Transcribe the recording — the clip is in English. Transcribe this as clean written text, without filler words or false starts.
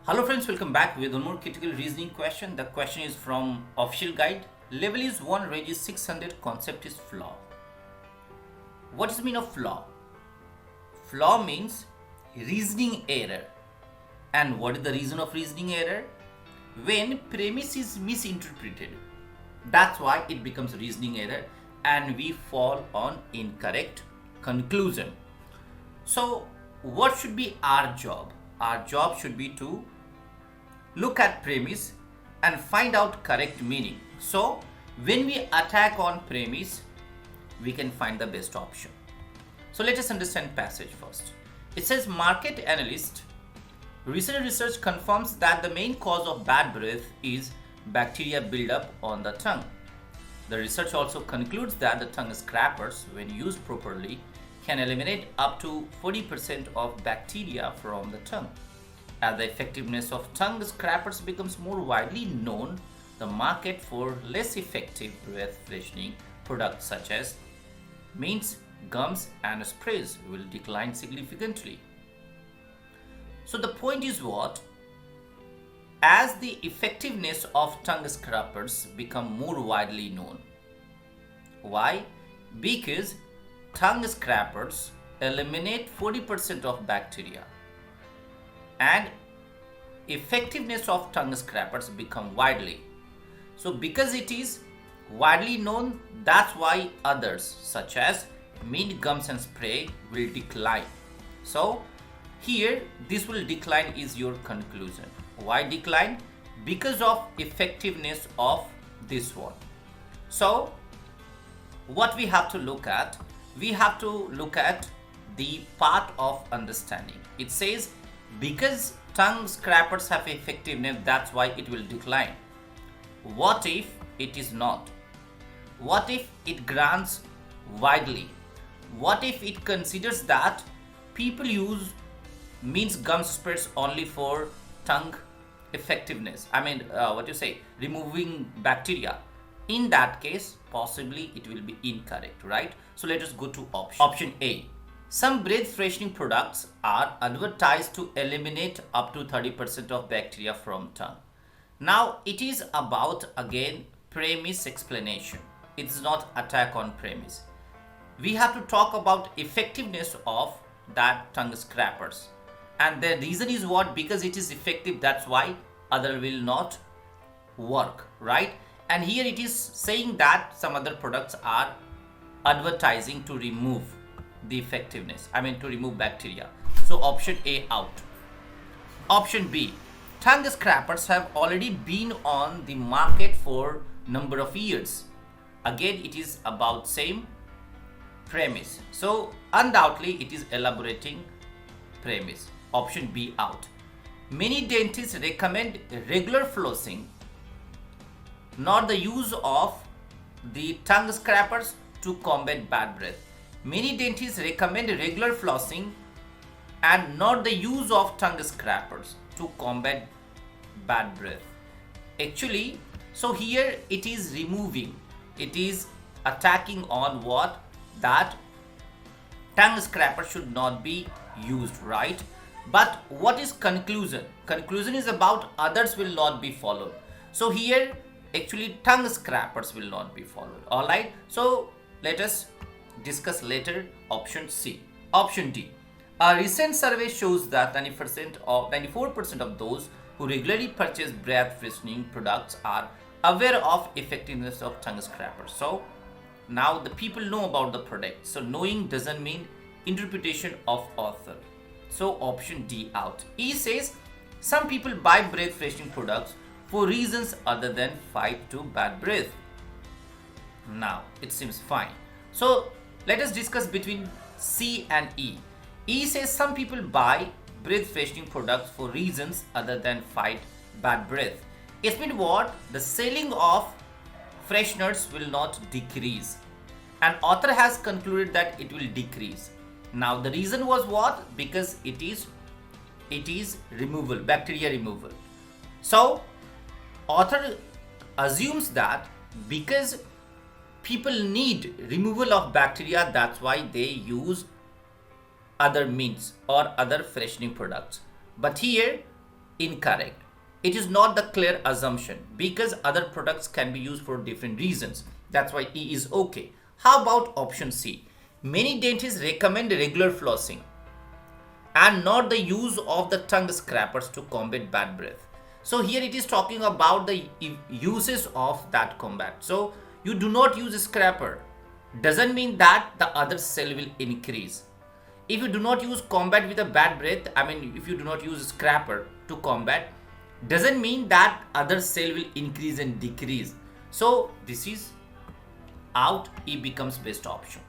Hello friends, welcome back with one more critical reasoning question. The question is from official guide. Level is 1, range is 600, concept is flaw. What does it mean of flaw? Flaw means reasoning error. And what is the reason of reasoning error? When premise is misinterpreted. That's why it becomes reasoning error and we fall on incorrect conclusion. So what should be our job? Our job should be to look at premise and find out correct meaning. So when we attack on premise, we can find the best option. So let us understand passage first. It says market analyst, recent research confirms that the main cause of bad breath is bacteria buildup on the tongue. The research also concludes that the tongue scrapers, when used properly, can eliminate up to 40% of bacteria from the tongue. As the effectiveness of tongue scrapers becomes more widely known, the market for less effective breath freshening products such as mints, gums, and sprays will decline significantly. So the point is what? As the effectiveness of tongue scrapers become more widely known. Why? Because tongue scrapers eliminate 40% of bacteria and effectiveness of tongue scrapers become widely. So because it is widely known, that's why others such as mint, gums and spray will decline. So here this will decline is your conclusion. Why decline? Because of effectiveness of this one. So what we have to look at? We have to look at the part of understanding. It says because tongue scrapers have effectiveness, that's why it will decline. What if it is not? What if it grants widely? What if it considers that people use mints, gums, sprays only for tongue effectiveness? Removing bacteria. In that case, possibly it will be incorrect, right? So let us go to option A. Some breath freshening products are advertised to eliminate up to 30% of bacteria from tongue. Now it is about again premise explanation. It is not attack on premise. We have to talk about effectiveness of that tongue scrapers. And the reason is what? Because it is effective, that's why other will not work, right? And here it is saying that some other products are advertising to remove the effectiveness, to remove bacteria. So option A out. Option B, tongue scrapers have already been on the market for number of years. Again, it is about same premise. So undoubtedly it is elaborating premise. Option B out. Many dentists recommend regular flossing, not the use of the tongue scrapers to combat bad breath. Many dentists recommend regular flossing and not the use of tongue scrapers to combat bad breath. Actually, so here it is removing, it is attacking on what? That tongue scraper should not be used, right? But what is conclusion? Conclusion is about others will not be followed. So here actually tongue scrapers will not be followed. Alright, so let us discuss later option C. Option D. A recent survey shows that 94% of those who regularly purchase breath freshening products are aware of effectiveness of tongue scrapers. So now the people know about the product. So knowing doesn't mean interpretation of author. So option D out. E says some people buy breath freshening products for reasons other than fight to bad breath. Now it seems fine. So let us discuss between C and E. E says some people buy breath freshening products for reasons other than fight bad breath. It means what? The selling of fresheners will not decrease. And author has concluded that it will decrease. Now the reason was what? Because it is removal, bacteria removal. So author assumes that because people need removal of bacteria, that's why they use other mints or other freshening products. But here Incorrect. It is not the clear assumption because other products can be used for different reasons. That's why E is okay. How about option C? Many dentists recommend regular flossing and not the use of the tongue scrapers to combat bad breath. So here it is talking about the uses of that combat. So you do not use a scraper doesn't mean that the other cell will increase. If you do not use combat with a bad breath, if you do not use a scraper to combat, doesn't mean that other cell will increase and decrease. So this is out, E becomes best option.